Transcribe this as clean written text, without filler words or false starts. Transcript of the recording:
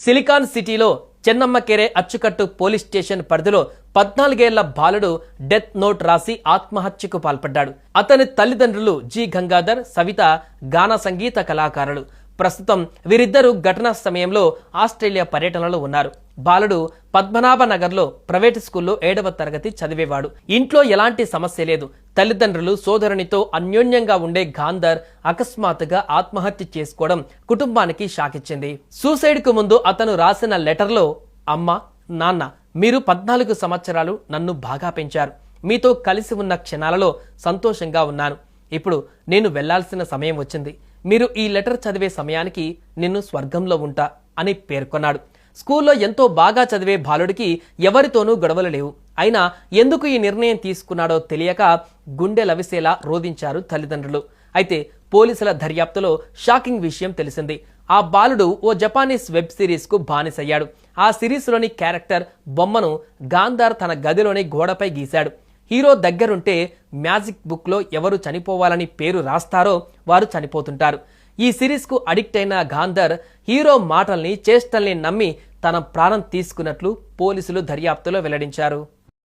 Silicon సిటీలో చెన్నమ్మకెరే అచ్చుకట్టు police station పరిధిలో 14 ఏళ్ల బాలుడు డెత్ నోట్ రాసి ఆత్మహత్యకు పాల్పడ్డాడు. అతని తల్లిదండ్రులు జి గంగాధర్, సవిత గాన సంగీత కళాకారులు. ప్రస్తుతం వీరిద్దరూ ఘటనా సమయంలో ఆస్ట్రేలియా పర్యటనలో ఉన్నారు. బాలుడు పద్మనాభనగర్లో ప్రైవేటు స్కూల్లో 7వ తరగతి చదివేవాడు. ఇంట్లో ఎలాంటి సమస్య లేదు. తల్లిదండ్రులు, సోదరునితో అన్యోన్యంగా ఉండే గాంధర్ అకస్మాత్తుగా ఆత్మహత్య చేసుకోవడం కుటుంబానికి షాకిచ్చింది. సూసైడ్ కు ముందు అతను రాసిన లెటర్లో, అమ్మ, నాన్న, మీరు 14 సంవత్సరాలు నన్ను బాగా పెంచారు. మీతో కలిసి ఉన్న క్షణాలలో సంతోషంగా ఉన్నాను. ఇప్పుడు నేను వెళ్లాల్సిన సమయం వచ్చింది. మీరు ఈ లెటర్ చదివే సమయానికి నిన్ను స్వర్గంలో ఉంటా అని పేర్కొన్నాడు. స్కూల్లో ఎంతో బాగా చదివే బాలుడికి ఎవరితోనూ గొడవలు లేవు. అయినా ఎందుకు ఈ నిర్ణయం తీసుకున్నాడో తెలియక గుండె లవిసేలా రోధించారు తల్లిదండ్రులు. అయితే పోలీసుల దర్యాప్తులో షాకింగ్ విషయం తెలిసింది. ఆ బాలుడు ఓ జపానీస్ వెబ్ సిరీస్ కు బానిసయ్యాడు. ఆ సిరీస్లోని క్యారెక్టర్ బొమ్మను గాంధార్ తన గదిలోని గోడపై గీశాడు. హీరో దగ్గరుంటే మ్యాజిక్ బుక్లో ఎవరు చనిపోవాలని పేరు రాస్తారో వారు చనిపోతుంటారు. ఈ సిరీస్కు అడిక్ట్ అయిన గాంధర్ హీరో మాటల్ని, చేష్టల్ని నమ్మి తన ప్రాణం తీసుకున్నట్లు పోలీసులు దర్యాప్తులో వెల్లడించారు.